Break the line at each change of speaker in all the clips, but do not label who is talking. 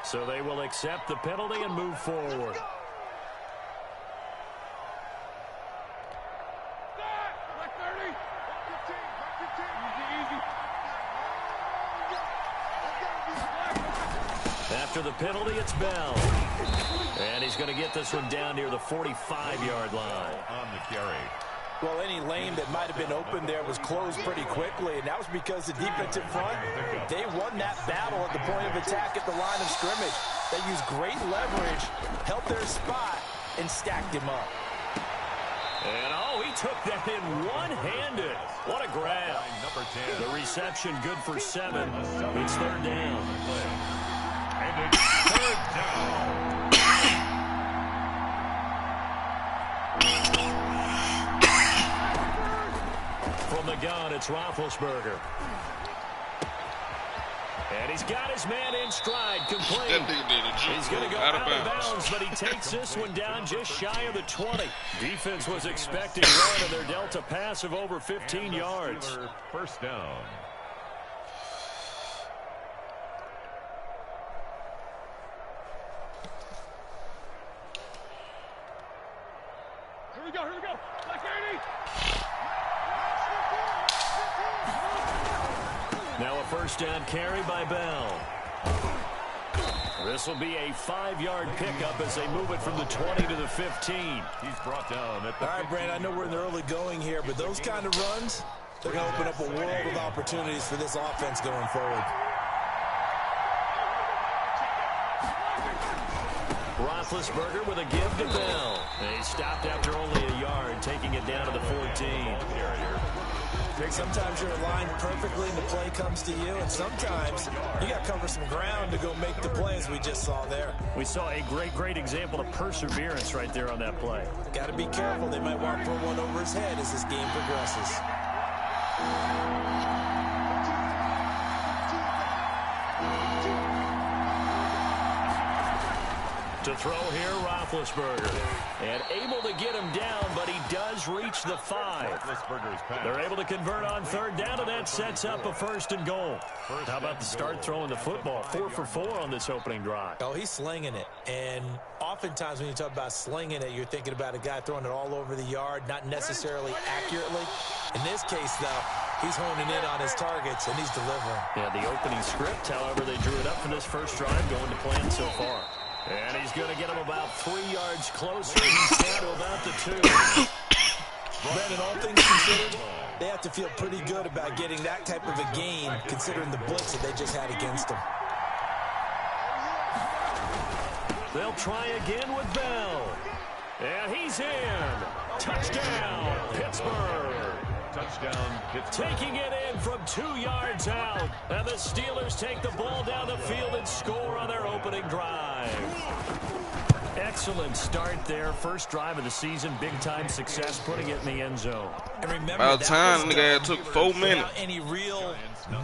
So they will accept the penalty and move forward. After the penalty, it's Bell. And he's going to get this one down near the 45-yard line.
On the carry.
Well, any lane that might have been open there was closed pretty quickly, and that was because the defensive front, they won that battle at the point of attack at the line of scrimmage. They used great leverage, held their spot, and stacked him up.
And, oh, he took that in one-handed. What a grab. The reception good for 7. It's third down.
And it's third down.
From the gun, it's Roethlisberger. And he's got his man in stride, complete. He's going to go out of bounds, but he takes this one down just shy of the 20. Defense was expecting run, and they're dealt a pass of over 15 yards.
First down.
Here we go. Black 80.
Now a first down carry by Bell. This will be a 5-yard pickup as they move it from the 20 to the 15.
He's brought down at the
All right, Brand, I know we're in the early going here, but those kind of runs, they're going to open up a world of opportunities for this offense going forward.
Roethlisberger with a give to Bell. He stopped after only a yard, taking it down to the 14.
Sometimes you're aligned perfectly and the play comes to you, and sometimes you got to cover some ground to go make the play, as we just saw there.
We saw a great example of perseverance right there on that play.
Got to be careful. They might want to throw one over his head as this game progresses.
To throw here, Roethlisberger. And able to get him down, but he does reach the 5. They're able to convert on third down, and that sets up a first and goal. How about the start throwing the football? 4 for 4 on this opening drive.
Oh, he's slinging it. And oftentimes when you talk about slinging it, you're thinking about a guy throwing it all over the yard, not necessarily accurately. In this case, though, he's honing in on his targets, and he's delivering.
Yeah, the opening script, however, they drew it up for this first drive, going to plan so far. And he's going to get him about 3 yards closer. He's down to about the 2.
Brandon, all things considered, they have to feel pretty good about getting that type of a game, considering the blitz that they just had against them.
They'll try again with Bell. And he's in. Touchdown, Pittsburgh.
Touchdown, Pittsburgh.
Taking it in from 2 yards out. And the Steelers take the ball down the field and score on their opening drive. Excellent start there. First drive of the season. Big-time success, putting it in the end zone.
And remember,
about time, nigga, it took 4 minutes.
Any real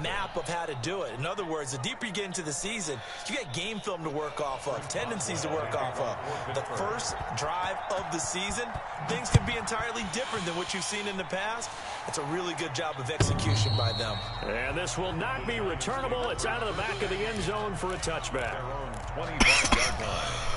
map of how to do it. In other words, the deeper you get into the season, you got game film to work off of, tendencies to work off of. The first drive of the season, things can be entirely different than what you've seen in the past. It's a really good job of execution by them.
And this will not be returnable. It's out of the back of the end zone for a touchback.
25-yard line.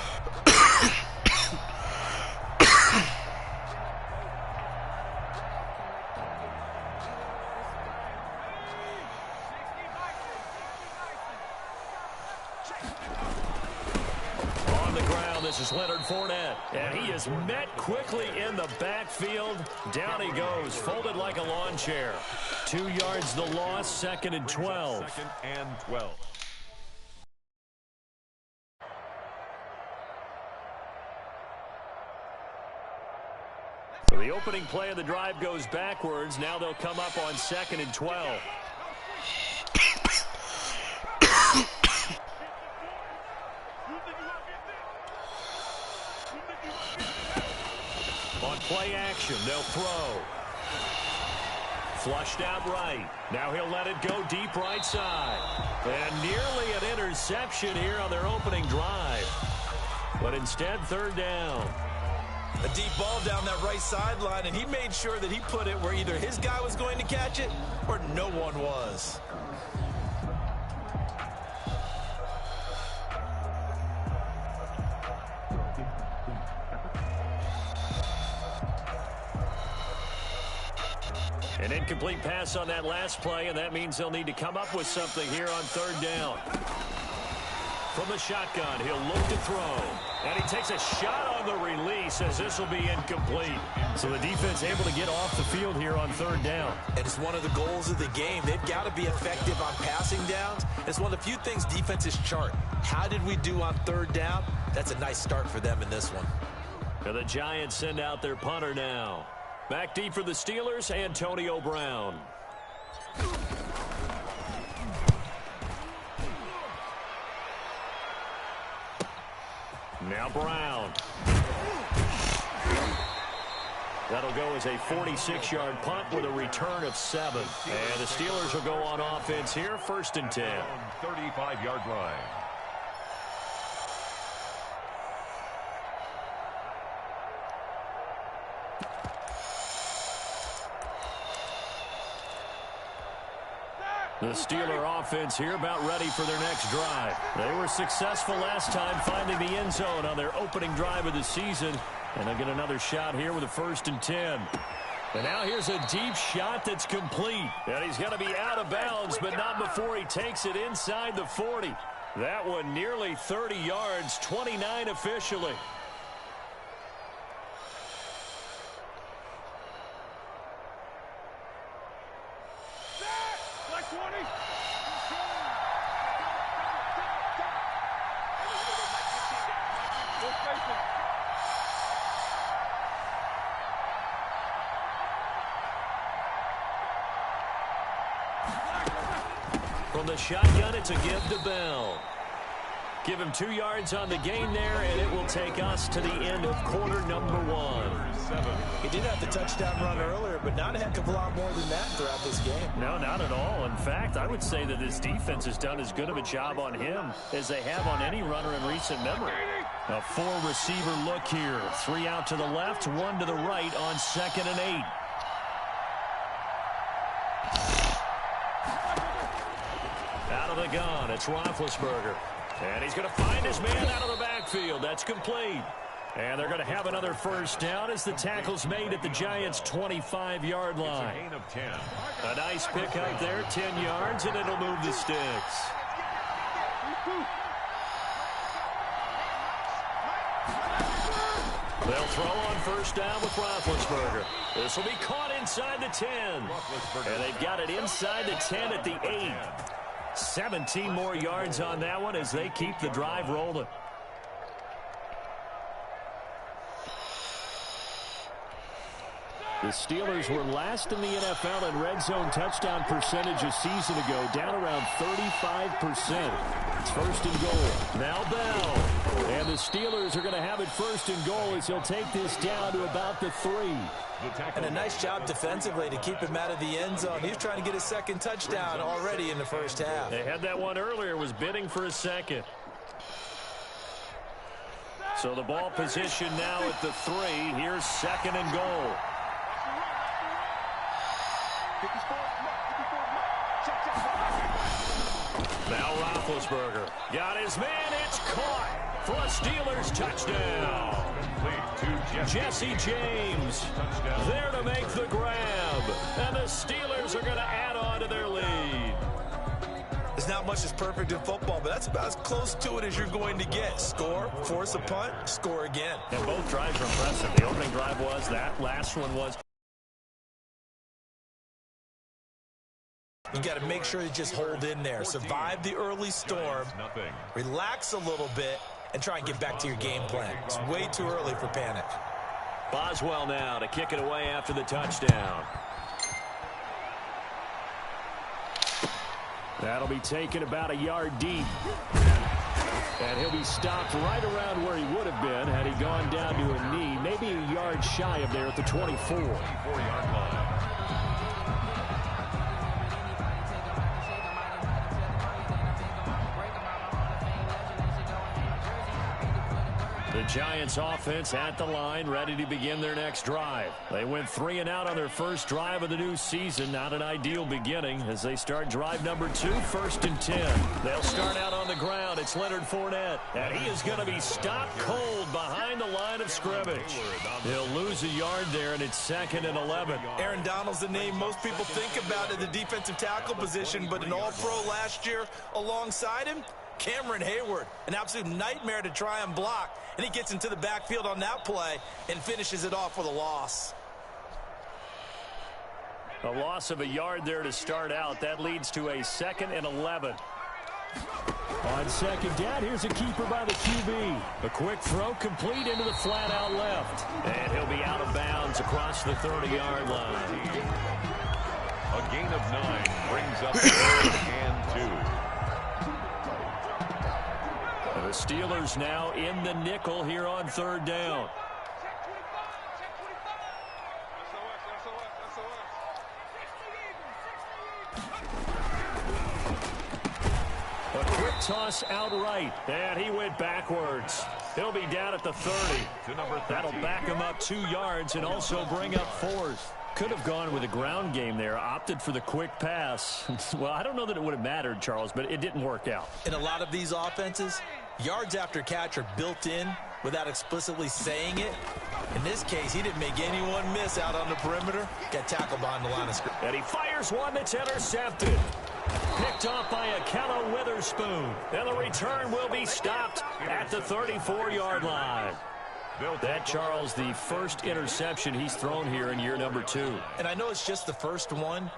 On the ground, this is Leonard Fournette. And he is met quickly in the backfield. Down he goes, folded like a lawn chair. 2 yards the loss, 2nd and 12.
2nd and 12.
So the opening play of the drive goes backwards. Now they'll come up on 2nd and 12. On play action, they'll throw. Flushed out right. Now he'll let it go deep right side. And nearly an interception here on their opening drive. But instead, third down.
A deep ball down that right sideline, and he made sure that he put it where either his guy was going to catch it or no one was.
An incomplete pass on that last play, and that means they'll need to come up with something here on third down. From the shotgun, he'll look to throw. And he takes a shot on the release as this will be incomplete. So the defense able to get off the field here on third down.
And it's one of the goals of the game. They've got to be effective on passing downs. It's one of the few things defenses chart. How did we do on third down? That's a nice start for them in this one.
And the Giants send out their punter now. Back deep for the Steelers, Antonio Brown. Now Brown. That'll go as a 46-yard punt with a return of 7. And the Steelers will go on offense here, 1st and 10.
35-yard line.
The Steeler offense here about ready for their next drive. They were successful last time finding the end zone on their opening drive of the season. And they'll get another shot here with a 1st and 10. And now here's a deep shot that's complete. And he's going to be out of bounds, but not before he takes it inside the 40. That one nearly 30 yards, 29 officially. From the shotgun, it's a give to Bell. Give him 2 yards on the gain there, and it will take us to the end of quarter number 1.
He did have the touchdown run earlier, but not a heck of a lot more than that throughout this game.
No, not at all. In fact, I would say that this defense has done as good of a job on him as they have on any runner in recent memory. A 4-receiver look here. 3 out to the left, 1 to the right on 2nd and 8. Out of the gun, it's Roethlisberger. And he's going to find his man out of the backfield. That's complete. And they're going to have another 1st down as the tackle's made at the Giants' 25-yard line.
It's a gain of 10.
A nice pick up there, 10 yards, and it'll move the sticks. They'll throw on 1st down with Roethlisberger. This will be caught inside the 10. And they've got it inside the 10 at the 8. 17 more yards on that one as they keep the drive rolling. The Steelers were last in the NFL in red zone touchdown percentage a season ago, down around 35%. It's 1st and goal. Now Bell. And the Steelers are going to have it 1st and goal as he'll take this down to about the 3.
And a nice job defensively to keep him out of the end zone. He was trying to get his 2nd touchdown already in the 1st half.
They had that one earlier, was bidding for a 2nd. So the ball position now at the 3. Here's 2nd and goal. Now Roethlisberger got his man. It's caught for a Steelers touchdown. Jesse James there to make the grab. And the Steelers are going to add on to their lead.
There's not much that's perfect in football, but that's about as close to it as you're going to get. Score, force a punt, score again.
And both drives are impressive. The opening drive was, that last one was.
You got to make sure you just hold in there. Survive the early storm. Relax a little bit and try and get back to your game plan. It's way too early for panic.
Boswell now to kick it away after the touchdown. That'll be taken about a yard deep. And he'll be stopped right around where he would have been had he gone down to a knee. Maybe a yard shy of there at the 24.
24-yard line.
The Giants offense at the line, ready to begin their next drive. They went 3 and out on their 1st drive of the new season. Not an ideal beginning as they start drive number 2, 1st and 10. They'll start out on on the ground. It's Leonard Fournette. And he is going to be stopped cold behind the line of scrimmage. He'll lose a yard there, and it's 2nd and 11.
Aaron Donald's the name most people think about at the defensive tackle position, but an all-pro last year alongside him, Cameron Hayward, an absolute nightmare to try and block. And he gets into the backfield on that play and finishes it off with a loss.
A loss of a yard there to start out. That leads to a 2nd and 11. On second down, here's a keeper by the QB. A quick throw complete into the flat out left. And he'll be out of bounds across the 30-yard line.
A gain of 9 brings up 3rd and 2.
The Steelers now in the nickel here on 3rd down. A quick toss outright, and he went backwards. He'll be down at the 30. That'll back him up 2 yards and also bring up 4th. Could have gone with a ground game there, opted for the quick pass. Well, I don't know that it would have mattered, Charles, but it didn't work out.
In a lot of these offenses, yards after catch are built in without explicitly saying it. In this case, he didn't make anyone miss out on the perimeter. Got tackled behind the line of scrimmage.
And he fires one that's intercepted. Picked off by Akello Witherspoon. And the return will be stopped at the 34-yard line. That, Charles, the first interception he's thrown here in year number 2.
And I know it's just the first one,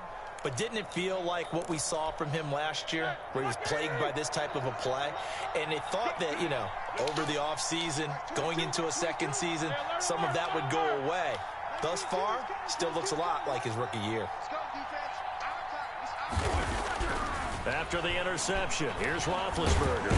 but didn't it feel like what we saw from him last year, where he was plagued by this type of a play? And they thought that, you know, over the offseason, going into a second season, some of that would go away. Thus far, still looks a lot like his rookie year.
After the interception, here's Roethlisberger.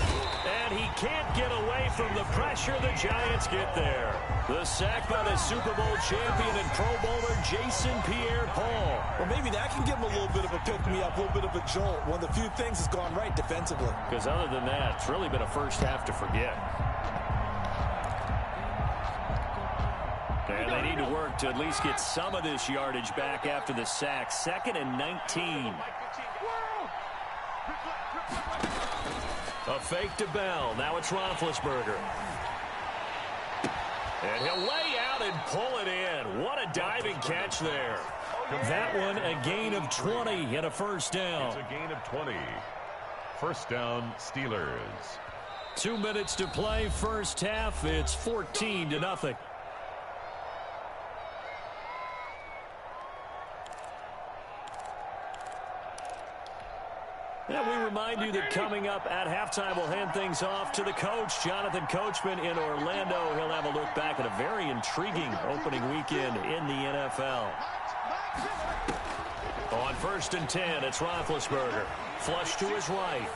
And he can't get away from the pressure. The Giants get there. The sack by the Super Bowl champion and Pro Bowler Jason Pierre-Paul.
Well, maybe that can give him a little bit of a pick-me-up, a little bit of a jolt. One of the few things that's gone right defensively.
Because other than that, it's really been a first half to forget. And they need to work to at least get some of this yardage back after the sack. 2nd and 19. A fake to Bell. Now it's Roethlisberger. And he'll lay out and pull it in. What a diving catch there. That one a gain of 20 and a first down.
It's a gain of 20. First down, Steelers.
2 minutes to play first half. It's 14-0. And we remind you that coming up at halftime, we'll hand things off to the coach, Jonathan Coachman in Orlando. He'll have a look back at a very intriguing opening weekend in the NFL. On 1st and 10, it's Roethlisberger. Flush to his right.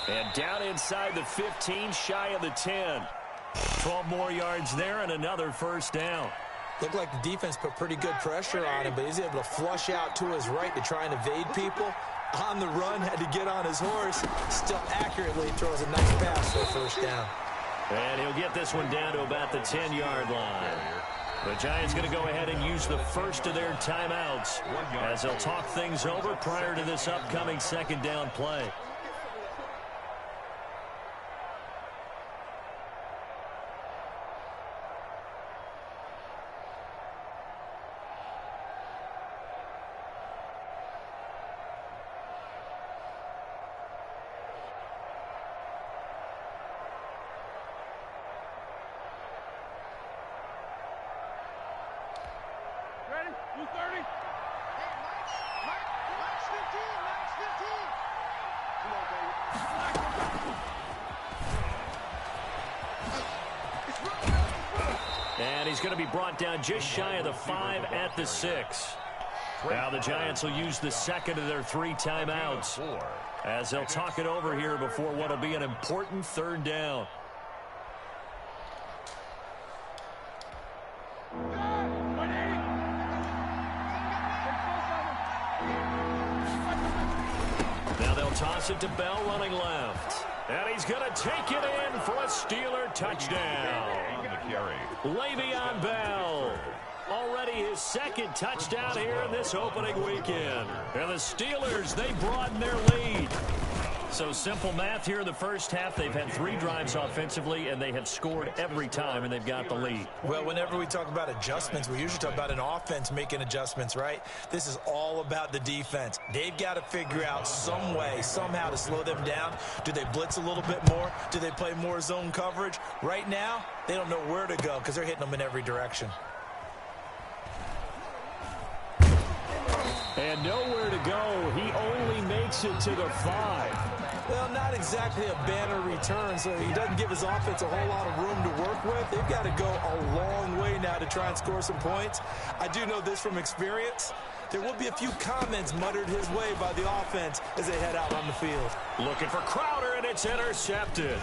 And down inside the 15, shy of the 10. 12 more yards there and another first down.
Looked like the defense put pretty good pressure on him, but he's able to flush out to his right to try and evade people. On the run, had to get on his horse. Still accurately throws a nice pass for a first down.
And he'll get this one down to about the 10-yard line. The Giants going to go ahead and use the first of their timeouts as they'll talk things over prior to this upcoming second down play. And he's going to be brought down just shy of the 5 at the 6. Now the Giants will use the second of their 3 timeouts as they'll talk it over here before what will be an important third down. Now they'll toss it to Bell running left. And he's going to take it in for a Steeler touchdown. Le'Veon Bell. Already his second touchdown here in this opening weekend. And the Steelers, they broaden their lead. So simple math here in the first half. They've had 3 drives offensively, and they have scored every time, and they've got the lead.
Well, whenever we talk about adjustments, we usually talk about an offense making adjustments, right? This is all about the defense. They've got to figure out some way, somehow to slow them down. Do they blitz a little bit more? Do they play more zone coverage? Right now, they don't know where to go because they're hitting them in every direction.
And nowhere to go. He only makes it to the 5.
Well, not exactly a banner return, so he doesn't give his offense a whole lot of room to work with. They've got to go a long way now to try and score some points. I do know this from experience. There will be a few comments muttered his way by the offense as they head out on the field.
Looking for Crowder, and it's intercepted.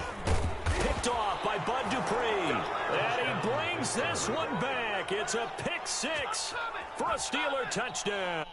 Picked off by Bud Dupree. And he brings this one back. It's a pick 6 for a Steeler touchdown.